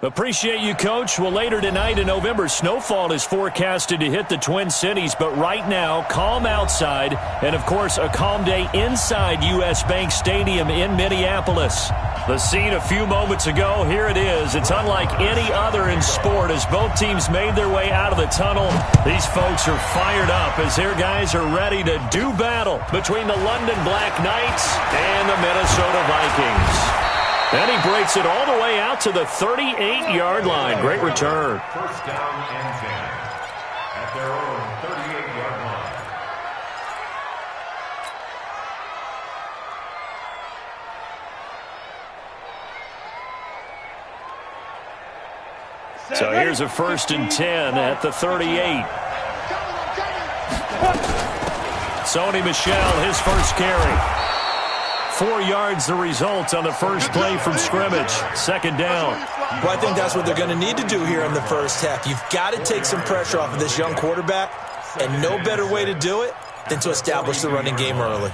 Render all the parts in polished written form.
Appreciate you, Coach. Well, later tonight in November, snowfall is forecasted to hit the Twin Cities, but right now, calm outside, and of course, a calm day inside U.S. Bank Stadium in Minneapolis. The scene a few moments ago, here it is. It's unlike any other in sport as both teams made their way out of the tunnel. These folks are fired up as their guys are ready to do battle between the London Black Knights and the Minnesota Vikings. And he breaks it all the way out to the 38-yard line. Great return. First down and 10 at their own 38-yard line. So here's a 1st and 10 at the 38. Sony Michel, his first carry. 4 yards the result on the first play from scrimmage. 2nd down. Well, I think that's what they're going to need to do here in the first half. You've got to take some pressure off of this young quarterback, and no better way to do it than to establish the running game early.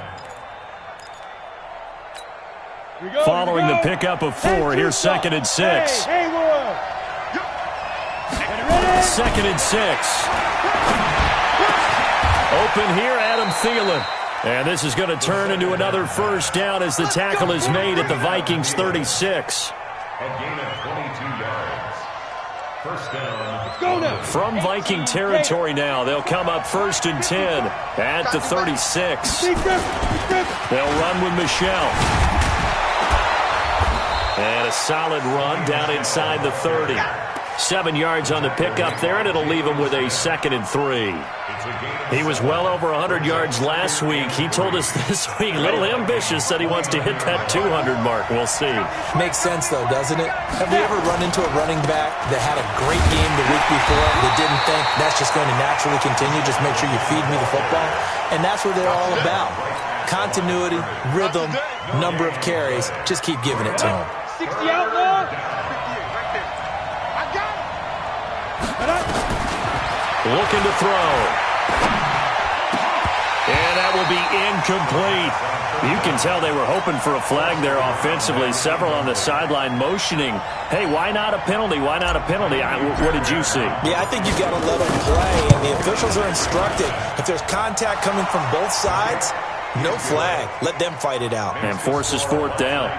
Following the pickup of 4, here's 2nd and 6. 2nd and 6. Open here, Adam Thielen. And this is going to turn into another first down as the tackle is made at the Vikings 36. A gain of 22 yards. First down. From Viking territory now, they'll come up 1st and 10 at the 36. They'll run with Michel. And a solid run down inside the 30. 7 yards on the pickup there, and it'll leave him with a 2nd and 3. He was well over 100 yards last week. He told us this week, a little ambitious, said he wants to hit that 200 mark. We'll see. Makes sense, though, doesn't it? Have we ever run into a running back that had a great game the week before that didn't think that's just going to naturally continue? Just make sure you feed me the football. And that's what they're all about. Continuity, rhythm, number of carries. Just keep giving it to him. 60 out long. Looking to throw. And that will be incomplete. You can tell they were hoping for a flag there offensively. Several on the sideline motioning. Hey, why not a penalty? Why not a penalty? What did you see? Yeah, I think you've got to let them play. And the officials are instructed, if there's contact coming from both sides, no flag. Let them fight it out. And forces 4th down.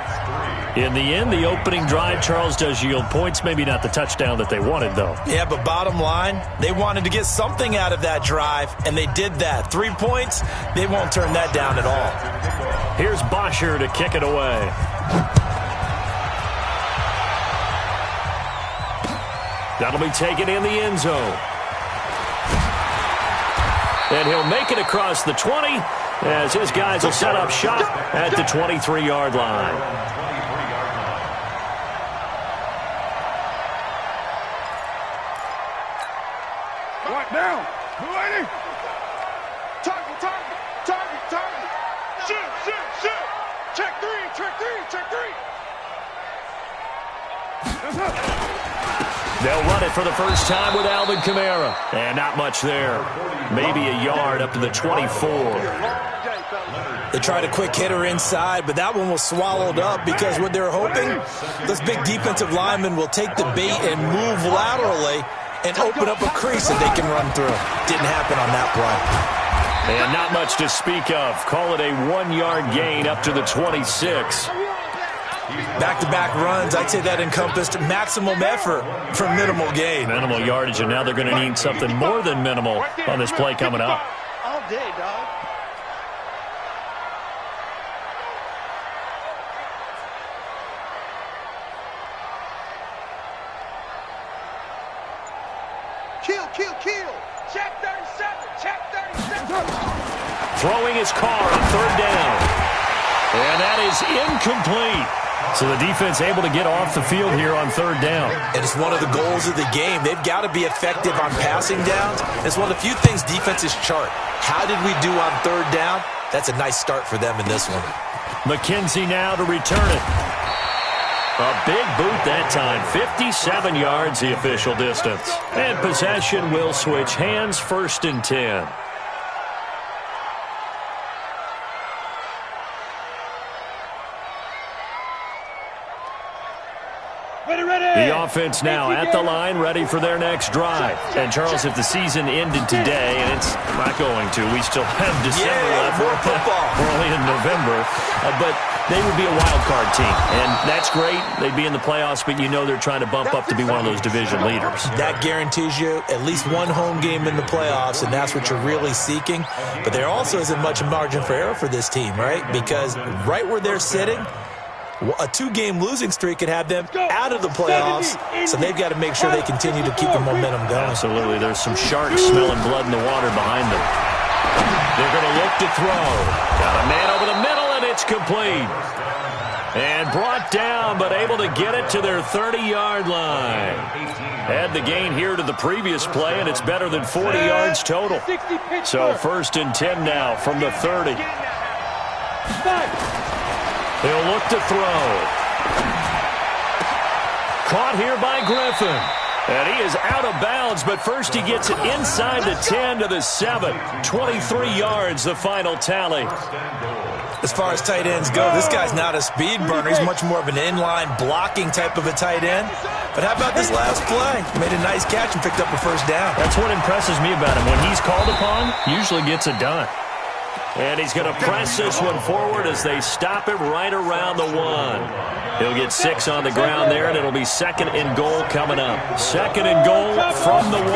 In the end, the opening drive, Charles, does yield points. Maybe not the touchdown that they wanted, though. Yeah, but bottom line, they wanted to get something out of that drive, and they did that. 3 points, they won't turn that down at all. Here's Bosher to kick it away. That'll be taken in the end zone. And he'll make it across the 20 as his guys will set up shop at the 23-yard line. Down. Ready? Target, target, target, target. Shoot, shoot, shoot. Check 3, check 3, check 3. They'll run it for the first time with Alvin Kamara. And not much there. Maybe a yard up to the 24. They tried a quick hitter inside, but that one was swallowed up because what they're hoping, those big defensive linemen will take the bait and move laterally and open up a crease that they can run through. Didn't happen on that play. And not much to speak of. Call it a 1-yard gain up to the 26. Back-to-back runs, I'd say that encompassed maximum effort for minimal gain. Minimal yardage, and now they're going to need something more than minimal on this play coming up. All day, dog. Kill, kill, kill. Check 37, check 37. Throwing his car on 3rd down. And that is incomplete. So the defense able to get off the field here on 3rd down. And it's one of the goals of the game. They've got to be effective on passing downs. It's one of the few things defenses chart. How did we do on 3rd down? That's a nice start for them in this one. McKenzie now to return it. A big boot that time. 57 yards the official distance. And possession will switch hands. 1st and 10. The offense now at the line, ready for their next drive. And, Charles, if the season ended today, and it's not going to, we still have December left. More football. Early in November. But they would be a wild card team. And that's great. They'd be in the playoffs, but you know they're trying to bump up to be one of those division leaders. That guarantees you at least one home game in the playoffs, and that's what you're really seeking. But there also isn't much margin for error for this team, right? Because right where they're sitting, a 2-game losing streak could have them out of the playoffs, so they've got to make sure they continue to keep the momentum going. Absolutely. There's some sharks smelling blood in the water behind them. They're going to look to throw. Got a man over the middle, and it's complete. And brought down, but able to get it to their 30-yard line. Had the gain here to the previous play, and it's better than 40 yards total. So 1st and 10 now from the 30. He'll look to throw. Caught here by Griffin. And he is out of bounds, but first he gets it inside the 10 to the 7. 23 yards, the final tally. As far as tight ends go, this guy's not a speed burner. He's much more of an inline blocking type of a tight end. But how about this last play? Made a nice catch and picked up a first down. That's what impresses me about him. When he's called upon, usually gets it done. And he's going to press this one forward as they stop him right around the 1. He'll get 6 on the ground there, and it'll be 2nd and goal coming up. 2nd and goal from the 1.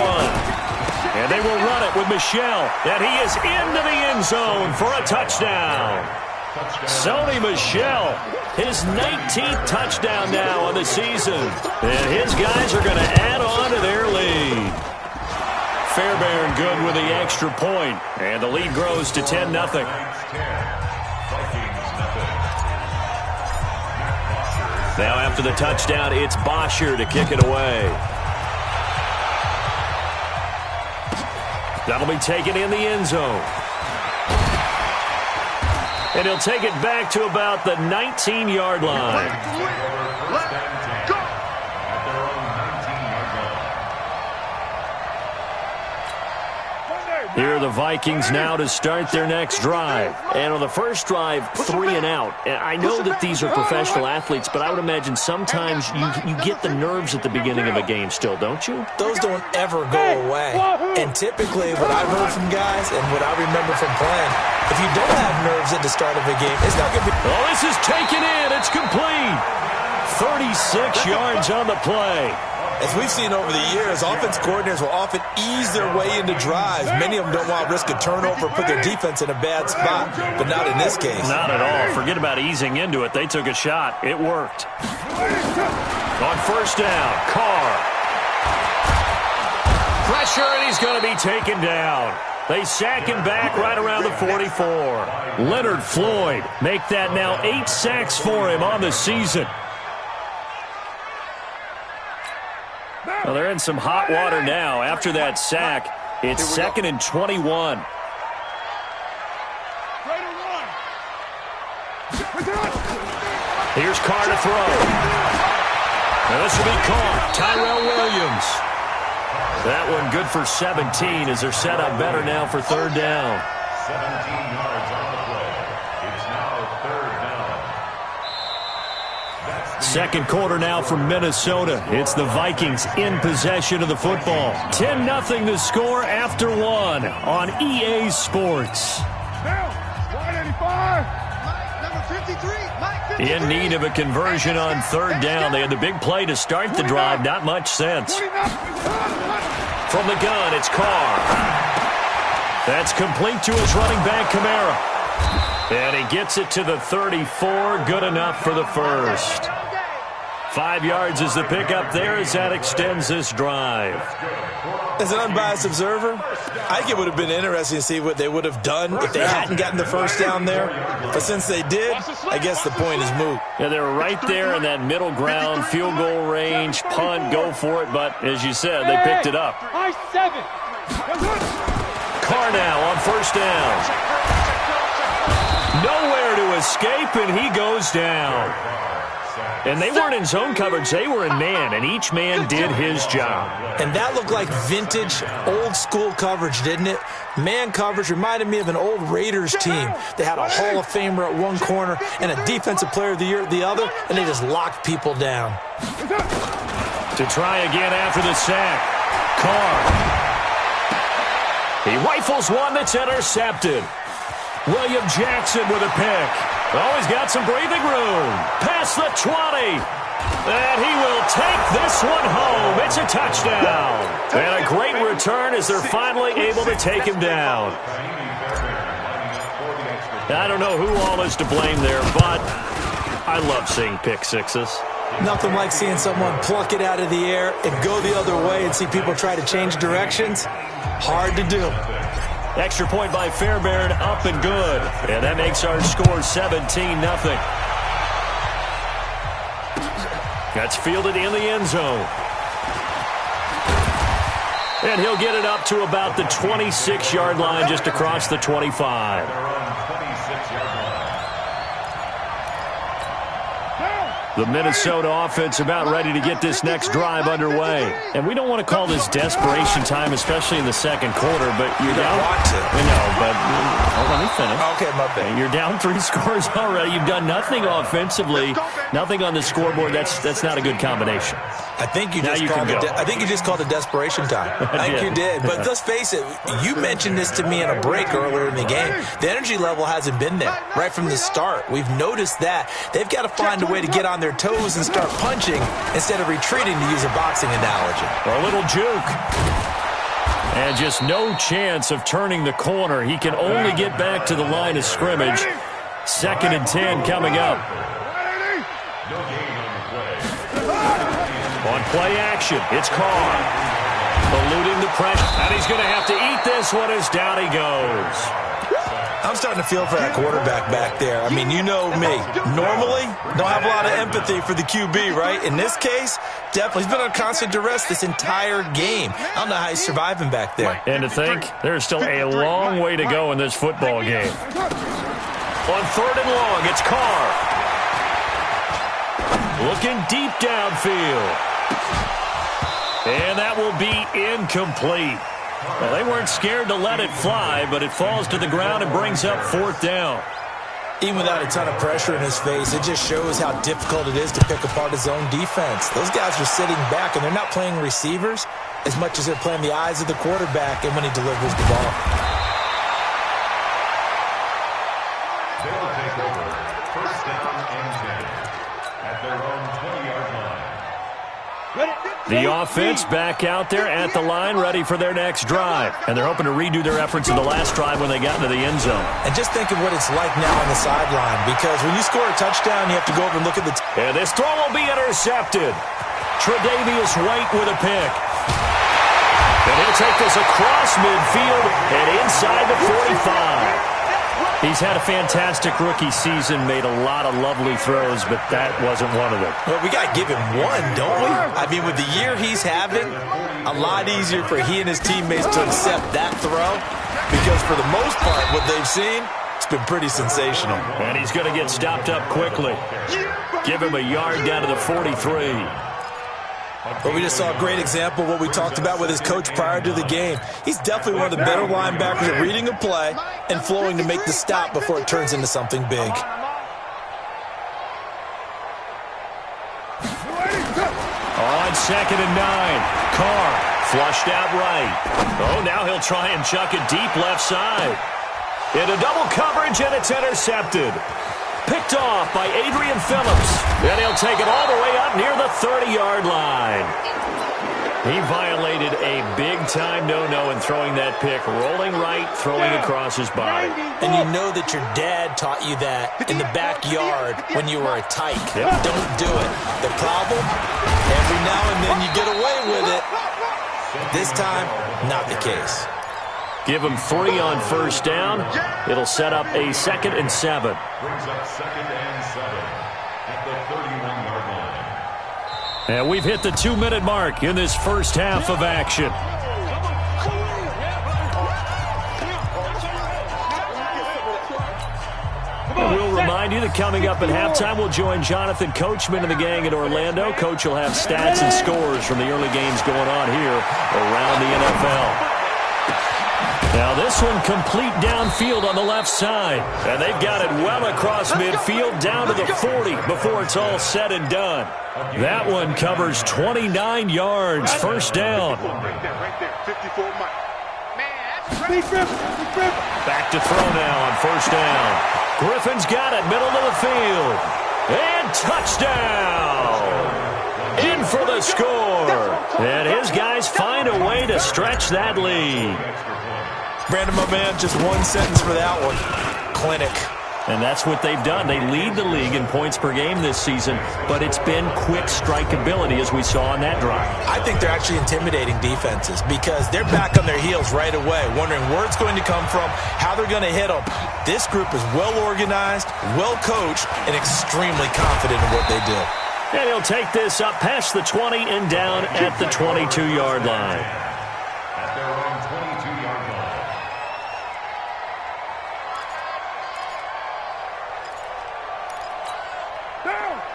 And they will run it with Michel. And he is into the end zone for a touchdown. Sony Michel, his 19th touchdown now on the season. And his guys are going to add on to their lead. Fairbairn good with the extra point. And the lead grows to 10-0. Now after the touchdown, it's Bosher to kick it away. That'll be taken in the end zone. And he'll take it back to about the 19-yard line. Here are the Vikings now to start their next drive. And on the first drive, 3 and out. And I know that these are professional athletes, but I would imagine sometimes you get the nerves at the beginning of a game still, don't you? Those don't ever go away. And typically what I've heard from guys and what I remember from playing, if you don't have nerves at the start of a game, it's not going to be... Oh, this is taken in. It's complete. 36 yards on the play. As we've seen over the years, offense coordinators will often ease their way into drives. Many of them don't want to risk a turnover or put their defense in a bad spot, but not in this case. Not at all. Forget about easing into it. They took a shot. It worked. On first down, Carr. Pressure, and he's going to be taken down. They sack him back right around the 44. Leonard Floyd make that now 8 sacks for him on the season. Well, they're in some hot water now. After that sack, it's 2nd and 21. Here's Carr to throw. Now this will be caught. Tyrell Williams. That one good for 17 as they're set up better now for 3rd down. 17 yards on the play. It's now 3rd down. Second quarter now from Minnesota. It's the Vikings in possession of the football. 10-0 the score after 1 on EA Sports. In need of a conversion on 3rd down. They had the big play to start the drive. Not much sense. From the gun, it's Carr. That's complete to his running back, Kamara. And he gets it to the 34. Good enough for the first. 5 yards is the pickup there as that extends this drive. As an unbiased observer, I think it would have been interesting to see what they would have done if they hadn't gotten the first down there. But since they did, I guess the point is moot. Yeah, they were right there in that middle ground, field goal range, punt, go for it. But as you said, they picked it up. Carr now on first down. Nowhere to escape, and he goes down. And they weren't in zone coverage. They were in man, and each man did his job. And that looked like vintage, old-school coverage, didn't it? Man coverage reminded me of an old Raiders team. They had a Hall of Famer at one corner and a Defensive Player of the Year at the other, and they just locked people down. To try again after the sack. Carr. He rifles one that's intercepted. William Jackson with a pick. Oh, he's got some breathing room. Past the 20. And he will take this one home. It's a touchdown. And a great return as they're finally able to take him down. I don't know who all is to blame there, but I love seeing pick sixes. Nothing like seeing someone pluck it out of the air and go the other way and see people try to change directions. Hard to do. Extra point by Fairbairn, up and good. And that makes our score 17-0. That's fielded in the end zone. And he'll get it up to about the 26-yard line, just across the 25. The Minnesota offense about ready to get this next drive underway. And we don't want to call this desperation time, especially in the second quarter, but you're down. Want to. I know, but let me finish. Okay, my bad. You're down 3 scores already. You've done nothing offensively, nothing on the scoreboard. That's not a good combination. I think you just called it desperation time. I think you did. But let's face it, you mentioned this to me in a break earlier in the game. The energy level hasn't been there right from the start. We've noticed that. They've got to find a way to get on their toes and start punching instead of retreating, to use a boxing analogy. A little juke. And just no chance of turning the corner. He can only get back to the line of scrimmage. 2nd and 10 coming up. On play action, it's Carr. Eluding the pressure. And he's going to have to eat this one as down he goes. I'm starting to feel for that quarterback back there. I mean, you know me. Normally, don't have a lot of empathy for the QB, right? In this case, definitely. He's been on constant duress this entire game. I don't know how he's surviving back there. And to think, there's still a long way to go in this football game. On 3rd and long, it's Carr. Looking deep downfield. And that will be incomplete. Well, they weren't scared to let it fly, but it falls to the ground and brings up 4th down. Even without a ton of pressure in his face, it just shows how difficult it is to pick apart his own defense. Those guys are sitting back, and they're not playing receivers as much as they're playing the eyes of the quarterback and when he delivers the ball. They will take over 1st down and 10 at their own 20-yard line. The offense back out there at the line, ready for their next drive. And they're hoping to redo their efforts in the last drive when they got into the end zone. And just think of what it's like now on the sideline, because when you score a touchdown, you have to go over and look at the... And this throw will be intercepted. Tre'Davious White with a pick. And he'll take this across midfield and inside the 45. He's had a fantastic rookie season, made a lot of lovely throws, but that wasn't one of them. Well, we got to give him one, don't we? I mean, with the year he's having, a lot easier for he and his teammates to accept that throw, because for the most part, what they've seen, it's been pretty sensational. And he's going to get stopped up quickly. Give him a yard down to the 43. But we just saw a great example of what we talked about with his coach prior to the game. He's definitely one of the better linebackers at reading a play and flowing to make the stop before it turns into something big. On 2nd and 9, Carr flushed out right. Oh, now he'll try and chuck it deep left side. Into double coverage, and it's intercepted. Picked off by Adrian Phillips. Then he'll take it all the way up near the 30-yard line. He violated a big-time no-no in throwing that pick, rolling right, throwing across his body. And you know that your dad taught you that in the backyard when you were a tyke. Yep. Don't do it. The problem, every now and then you get away with it. This time, not the case. Give him 3 on 1st down. It'll set up a 2nd and 7. Brings up 2nd and 7 at the 31-yard line. And we've hit the 2-minute mark in this first half of action. And we'll remind you that coming up at halftime, we'll join Jonathan Coachman and the gang in Orlando. Coach will have stats and scores from the early games going on here around the NFL. Now this one complete downfield on the left side. And they've got it well across midfield down to the 40 before it's all said and done. That one covers 29 yards. First down. Right there. 54 Mike. Back to throw now on first down. Griffin's got it, middle of the field. And touchdown! In for the score. And his guys find a way to stretch that lead. Brandon, my man, just one sentence for that one. Clinic. And that's what they've done. They lead the league in points per game this season, but it's been quick strikeability as we saw on that drive. I think they're actually intimidating defenses because they're back on their heels right away, wondering where it's going to come from, how they're going to hit them. This group is well organized, well coached, and extremely confident in what they do. And he'll take this up past the 20 and down at the 22-yard line. At their own 22-yard line.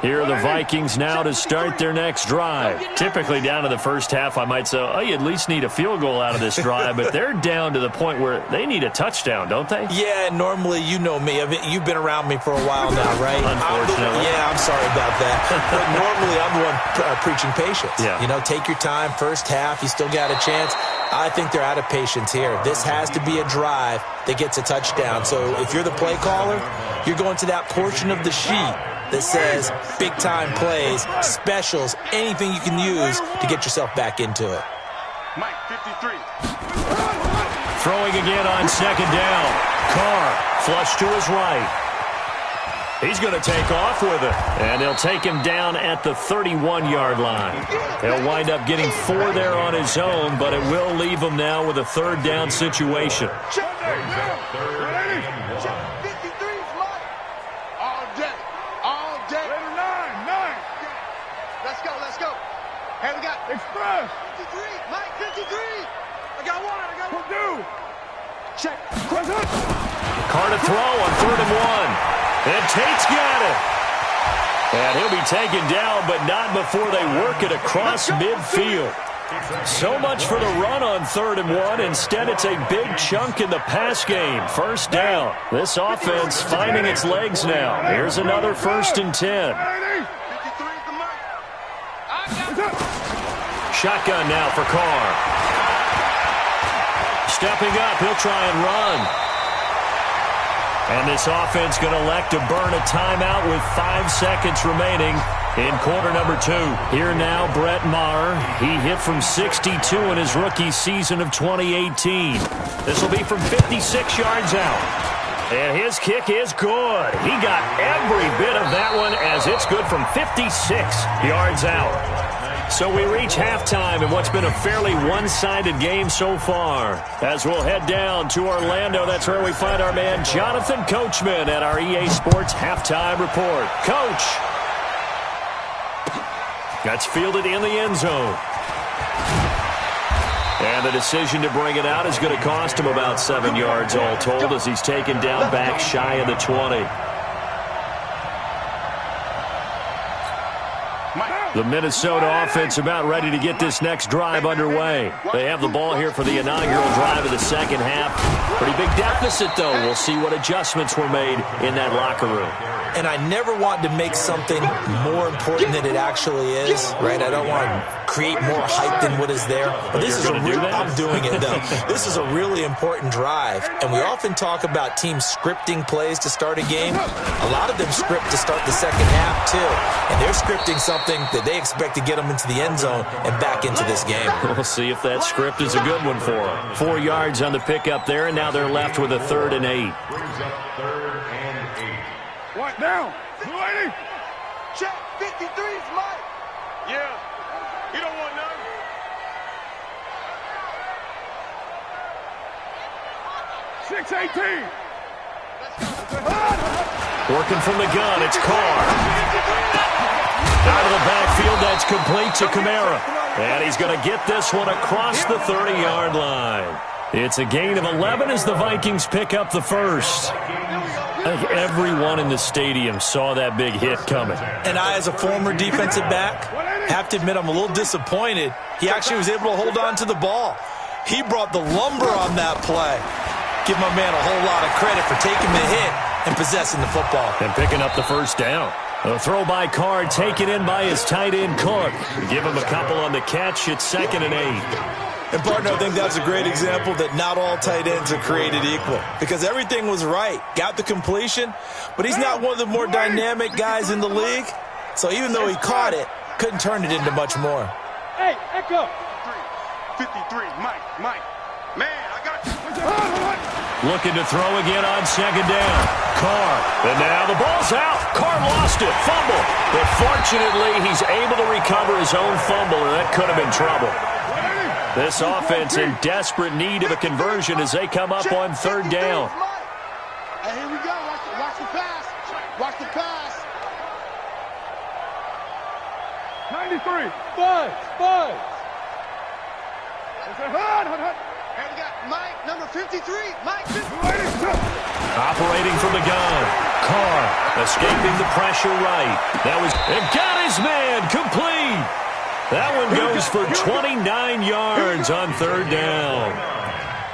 Here are the Vikings now to start their next drive. Typically down to the first half, I might say, oh, you at least need a field goal out of this drive, but they're down to the point where they need a touchdown, don't they? Yeah, normally, you know me. You've been around me for a while now, right? Unfortunately. I'm sorry about that. But normally, I'm the one preaching patience. Yeah. You know, take your time. First half, you still got a chance. I think they're out of patience here. This has to be a drive that gets a touchdown. So if you're the play caller, you're going to that portion of the sheet that says big-time plays, specials, anything you can use to get yourself back into it. Mike, 53. Throwing again on second down. Carr, flush to his right. He's going to take off with it, and they'll take him down at the 31-yard line. He'll wind up getting 4 there on his own, but it will leave him now with a third down situation. Let's go. Hey, we got Express. 53. Mike, 53. I got one. Two. Check. Carr to throw on 3rd and 1. And Tate's got it. And he'll be taken down, but not before they work it across midfield. So much for the run on 3rd and 1. Instead, it's a big chunk in the pass game. First down. This offense finding its legs now. Here's another 1st and 10. Shotgun now for Carr. Stepping up, he'll try and run. And this offense going to elect to burn a timeout with 5 seconds remaining in quarter number 2. Here now, Brett Maher. He hit from 62 in his rookie season of 2018. This will be from 56 yards out. And his kick is good. He got every bit of that one as it's good from 56 yards out. So we reach halftime in what's been a fairly one-sided game so far. As we'll head down to Orlando, that's where we find our man Jonathan Coachman at our EA Sports Halftime Report. Coach! That's fielded in the end zone. And the decision to bring it out is going to cost him about 7 yards all told as he's taken down back shy of the 20. The Minnesota offense about ready to get this next drive underway. They have the ball here for the inaugural drive of the second half. Pretty big deficit, though. We'll see what adjustments were made in that locker room. And I never want to make something more important than it actually is, right? I don't want to create more hype than what is there. But this is I'm doing it, though. This is a really important drive. And we often talk about teams scripting plays to start a game. A lot of them script to start the second half, too. And they're scripting something that they expect to get them into the end zone and back into this game. We'll see if that script is a good one for them. 4 yards on the pickup there, and now they're left with a 3rd and 8. Brings up 3rd and 8. What now? Blue 80. Check. 53's Mike. Yeah. You don't want none. 618. Working from the gun, it's Carr. Out of the backfield, that's complete to Kamara. And he's going to get this one across the 30-yard line. It's a gain of 11 as the Vikings pick up the first. I think everyone in the stadium saw that big hit coming. And I, as a former defensive back, have to admit I'm a little disappointed. He actually was able to hold on to the ball. He brought the lumber on that play. Give my man a whole lot of credit for taking the hit and possessing the football. And picking up the first down. A throw by Carr taken in by his tight end Cook. Give him a couple on the catch. It's 2nd and 8. And, partner, I think that's a great example that not all tight ends are created equal because everything was right. Got the completion, but he's not one of the more dynamic guys in the league. So even though he caught it, couldn't turn it into much more. Hey, Echo. 53, Mike. Man, I got you. Looking to throw again on 2nd down. Carr. And now the ball's out. Carr lost it. Fumble. But fortunately, he's able to recover his own fumble, and that could have been trouble. This offense in desperate need of a conversion as they come up on 3rd down. Hey, here we go. Watch the pass. Watch the pass. 93. Five. And we got Mike, number 53. Mike, 53. Operating from the gun. Carr escaping the pressure right. And got his man complete. That one goes for 29 yards on 3rd down.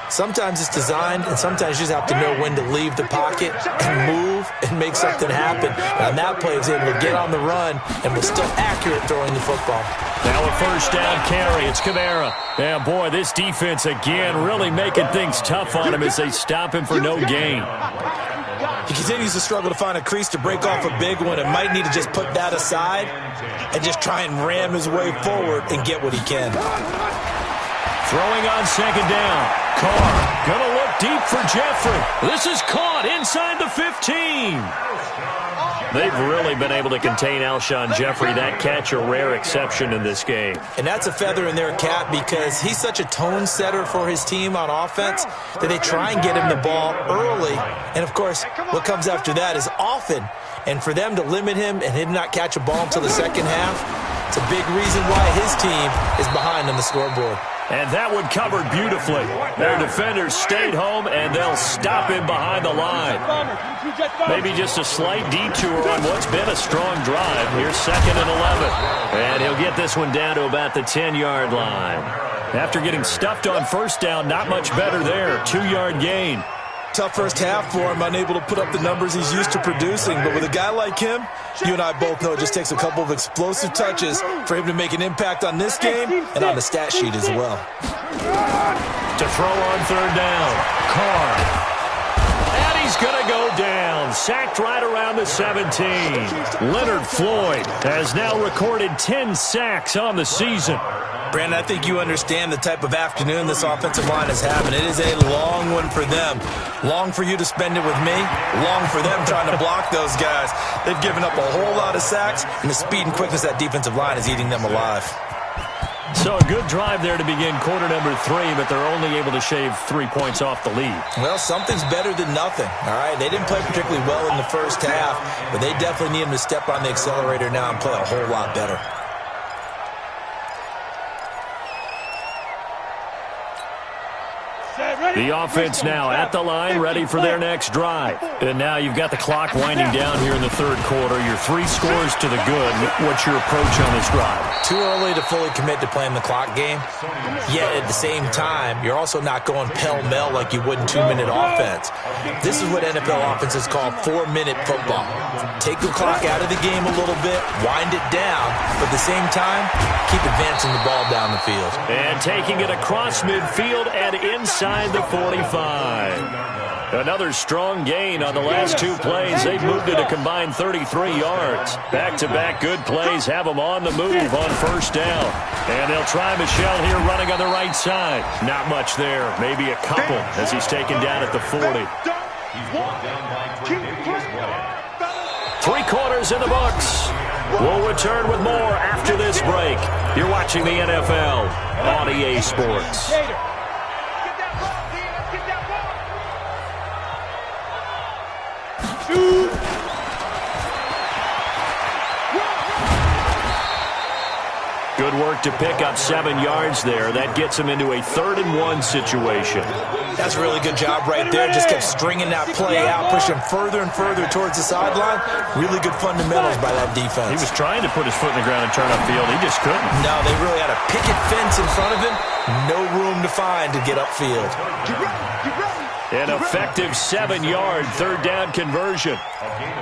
Sometimes it's designed, and sometimes you just have to know when to leave the pocket and move and make something happen. And on that play, he was able to get on the run and was still accurate throwing the football. Now a 1st down carry. It's Kamara. Yeah, boy, this defense again really making things tough on him as they stop him for no gain. He continues to struggle to find a crease to break off a big one and might need to just put that aside and just try and ram his way forward and get what he can. Throwing on 2nd down. Carr gonna look deep for Jeffrey. This is caught inside the 15. They've really been able to contain Alshon Jeffrey. That catch a rare exception in this game. And that's a feather in their cap because he's such a tone setter for his team on offense that they try and get him the ball early. And, of course, what comes after that is often. And for them to limit him and him not catch a ball until the second half, it's a big reason why his team is behind on the scoreboard. And that one covered beautifully. Their defenders stayed home, and they'll stop him behind the line. Maybe just a slight detour on what's been a strong drive. Here's 2nd and 11. And he'll get this one down to about the 10-yard line. After getting stuffed on 1st down, not much better there. 2-yard gain. Tough first half for him, unable to put up the numbers he's used to producing. But with a guy like him, you and I both know it just takes a couple of explosive touches for him to make an impact on this game and on the stat sheet as well. To throw on 3rd down, Carr. And he's going to go down. Sacked right around the 17. Leonard Floyd has now recorded 10 sacks on the season. Brandon, I think you understand the type of afternoon this offensive line is having. It is a long one for them. Long for you to spend it with me. Long for them trying to block those guys. They've given up a whole lot of sacks, and the speed and quickness of that defensive line is eating them alive. So a good drive there to begin quarter number 3, but they're only able to shave 3 points off the lead. Well, something's better than nothing, all right? They didn't play particularly well in the first half, but they definitely need them to step on the accelerator now and play a whole lot better. The offense now at the line, ready for their next drive. And now you've got the clock winding down here in the 3rd quarter. Your 3 scores to the good. What's your approach on this drive? Too early to fully commit to playing the clock game. Yet at the same time, you're also not going pell-mell like you would in 2-minute offense. This is what NFL offenses call 4-minute football. Take the clock out of the game a little bit, wind it down, but at the same time, keep advancing the ball down the field. And taking it across midfield and inside the 45. Another strong gain on the last 2 plays. They've moved it a combined 33 yards. Back-to-back good plays have them on the move on 1st down. And they'll try Michel here running on the right side. Not much there. Maybe a couple as he's taken down at the 40. 3 quarters in the books. We'll return with more after this break. You're watching the NFL on EA Sports. Good work work to pick up 7 yards there. That gets him into a 3rd-and-1 situation. That's a really good job right there. Just kept stringing that play out, pushing further and further towards the sideline. Really good fundamentals by that defense. He was trying to put his foot in the ground and turn upfield. He just couldn't. No, they really had a picket fence in front of him. No room to find to get upfield. An effective 7-yard 3rd-down conversion.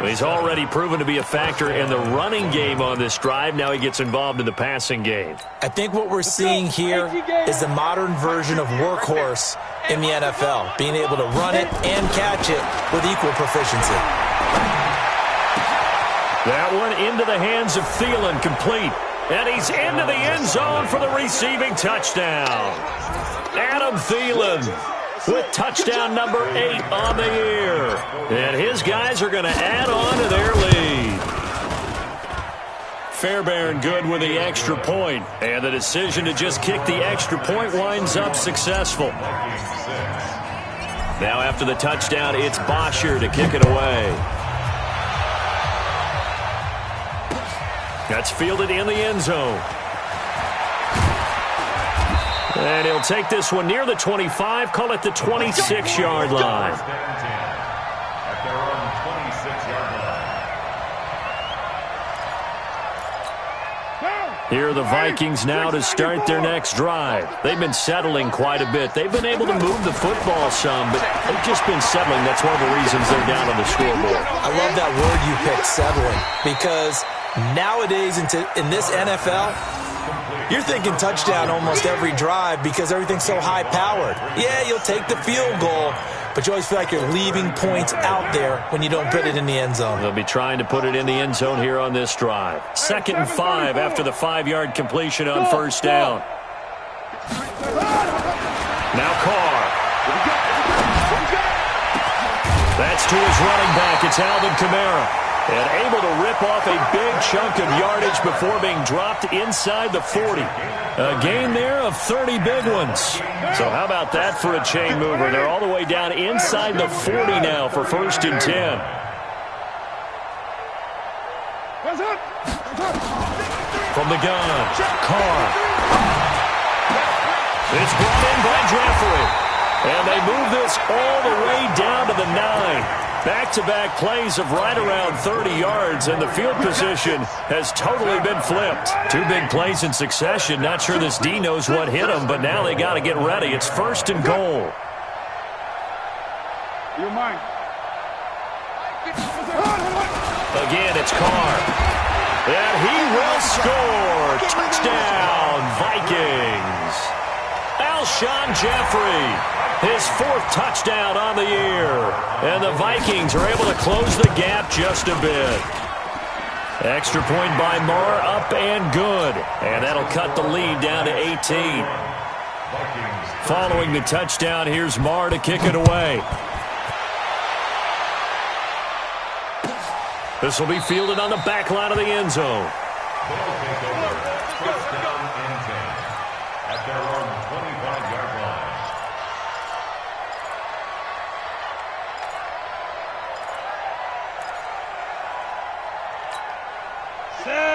He's already proven to be a factor in the running game on this drive. Now he gets involved in the passing game. I think what we're seeing here is the modern version of workhorse in the NFL, being able to run it and catch it with equal proficiency. That one into the hands of Thielen, complete. And he's into the end zone for the receiving touchdown. Adam Thielen with touchdown number 8 on the year. And his guys are going to add on to their lead. Fairbairn good with the extra point. And the decision to just kick the extra point winds up successful. Now after the touchdown, it's Bosher to kick it away. That's fielded in the end zone. And he'll take this one near the 25, call it the 26-yard line. At their own 26-yard line. Here are the Vikings now to start their next drive. They've been settling quite a bit. They've been able to move the football some, but they've just been settling. That's one of the reasons they're down on the scoreboard. I love that word you picked, settling, because nowadays in this NFL, you're thinking touchdown almost every drive because everything's so high-powered. Yeah, you'll take the field goal, but you always feel like you're leaving points out there when you don't put it in the end zone. They'll be trying to put it in the end zone here on this drive. 2nd and 5 after the 5-yard completion on 1st down. Now Carr. That's to his running back. It's Alvin Kamara. And able to rip off a big chunk of yardage before being dropped inside the 40. A gain there of 30 big ones. So how about that for a chain mover? They're all the way down inside the 40 now for 1st and 10. From the gun, Carr. It's brought in by Jeffrey. And they move this all the way down to the 9. Back-to-back plays of right around 30 yards, and the field position has totally been flipped. 2 big plays in succession. Not sure this D knows what hit him, but now they got to get ready. It's 1st and goal. You're mine. Again, it's Carr. And he will score. Touchdown, Vikings. Alshon Jeffrey. His 4th touchdown on the year. And the Vikings are able to close the gap just a bit. Extra point by Marr, up and good. And that'll cut the lead down to 18. Following the touchdown, here's Marr to kick it away. This will be fielded on the back line of the end zone. They'll take over 1st down and 10 at their own 25-yard line.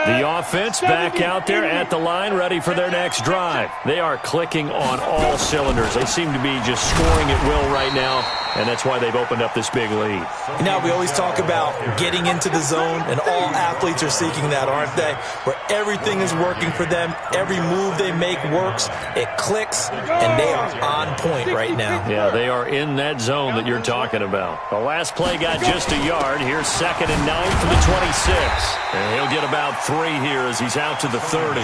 The offense back out there at the line, ready for their next drive. They are clicking on all cylinders. They seem to be just scoring at will right now, and that's why they've opened up this big lead. You know, we always talk about getting into the zone, and all athletes are seeking that, aren't they? Where everything is working for them, every move they make works, it clicks, and they are on point right now. Yeah, they are in that zone that you're talking about. The last play got just a yard. Here's 2nd and 9 from the 26. And he'll get about 3 here as he's out to the 30.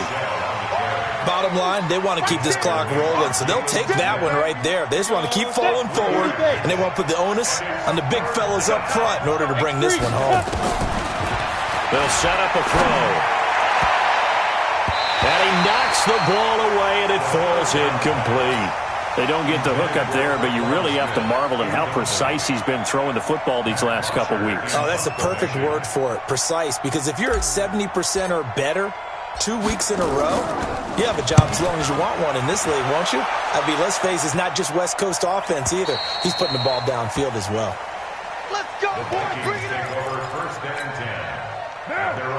Bottom line, they want to keep this clock rolling, so they'll take that one right there. They just want to keep falling forward, and they want to put the onus on the big fellas up front in order to bring this one home. They'll set up a throw. And he knocks the ball away, and it falls incomplete. They don't get the hook up there, but you really have to marvel at how precise he's been throwing the football these last couple weeks. Oh, that's a perfect word for it, precise, because if you're at 70% or better 2 weeks in a row, you have a job as long as you want one in this league, won't you? I mean, let's face it, it's not just West Coast offense either. He's putting the ball downfield as well. Let's go, boy. Bring it Take in. over 1st and 10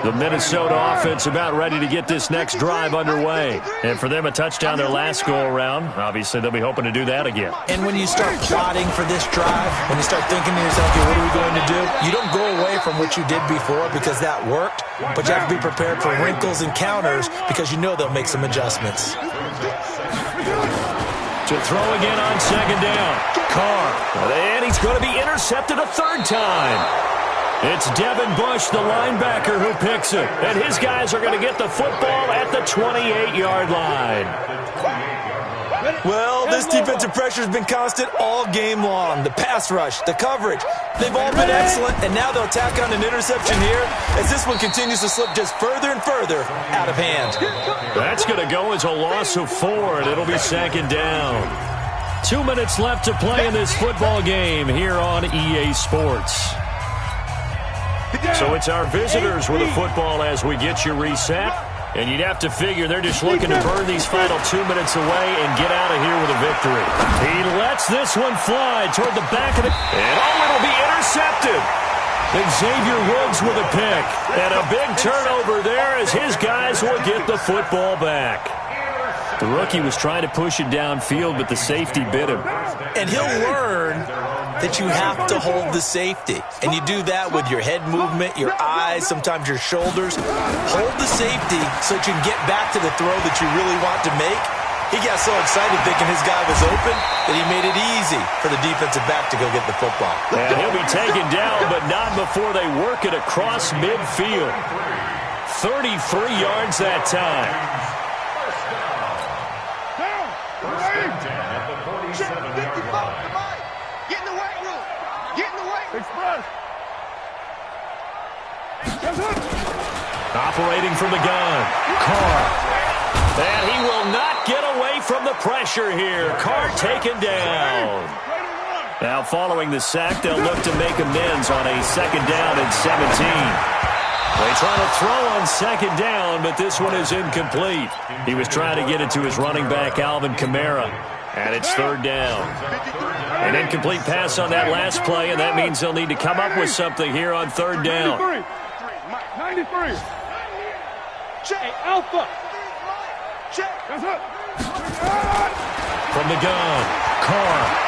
The Minnesota offense about ready to get this next drive underway. And for them, a touchdown their last go-around. Obviously, they'll be hoping to do that again. And when you start plotting for this drive, when you start thinking to yourself, okay, what are we going to do? You don't go away from what you did before because that worked, but you have to be prepared for wrinkles and counters because you know they'll make some adjustments. To throw again on second down. Carr. And he's going to be intercepted a third time. It's Devin Bush, the linebacker, who picks it. And his guys are going to get the football at the 28-yard line. Well, this defensive pressure has been constant all game long. The pass rush, the coverage, they've all been excellent, and now they'll tack on an interception here as this one continues to slip just further and further out of hand. That's going to go as a loss of 4, and it'll be second down. 2 minutes left to play in this football game here on EA Sports. So it's our visitors with the football as we get you reset. And you'd have to figure they're just looking to burn these final 2 minutes away and get out of here with a victory. He lets this one fly toward the back of the... And it'll be intercepted. Xavier Woods with a pick. And a big turnover there as his guys will get the football back. The rookie was trying to push it downfield, but the safety bit him. And he'll learn that you have to hold the safety. And you do that with your head movement, your eyes, sometimes your shoulders. Hold the safety so that you can get back to the throw that you really want to make. He got so excited thinking his guy was open that he made it easy for the defensive back to go get the football. And he'll be taken down, but not before they work it across midfield. 33 yards that time. Operating from the gun, Carr. And he will not get away from the pressure here. Carr taken down. Now following the sack, they'll look to make amends on a second down and 17. They try to throw on second down, but this one is incomplete. He was trying to get it to his running back, Alvin Kamara. And it's third down. An incomplete pass on that last play, and that means they'll need to come up with something here on third down. 93. Check. Alpha. Check. From the gun, Carr.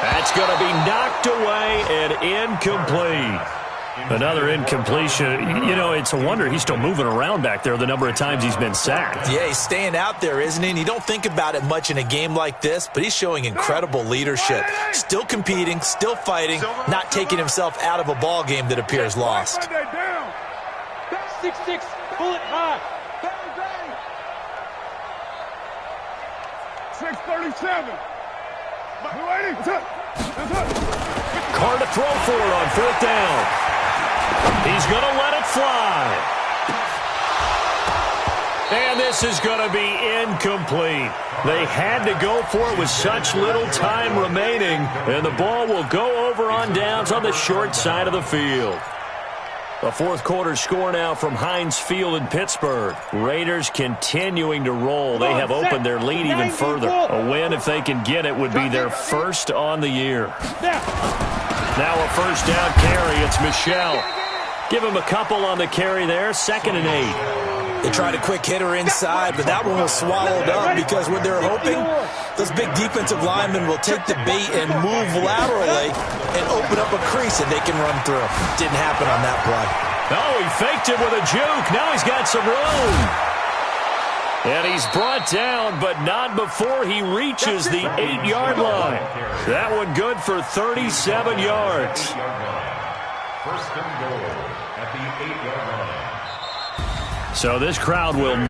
That's going to be knocked away and incomplete. Another incompletion. You know, it's a wonder he's still moving around back there the number of times he's been sacked. Yeah, he's staying out there, isn't he? And you don't think about it much in a game like this, but he's showing incredible leadership. Still competing, still fighting, not taking himself out of a ball game that appears lost. 6-6, bullet high. 637. 280. That's it. Carr to throw for it on fourth down. He's going to let it fly. And this is going to be incomplete. They had to go for it with such little time remaining, and the ball will go over on downs on the short side of the field. The fourth quarter score now from Heinz Field in Pittsburgh. Raiders continuing to roll. They have opened their lead even further. A win, if they can get it, would be their first on the year. Now a first down carry. It's Michel. Give him a couple on the carry there. 2nd and 8. They tried a quick hitter inside, but that one was swallowed up because what they're hoping, those big defensive linemen will take the bait and move laterally and open up a crease that they can run through. Didn't happen on that play. Oh, he faked it with a juke. Now he's got some room. And he's brought down, but not before he reaches the 8-yard line. That one good for 37 yards. First and goal at the 8-yard line. So this crowd will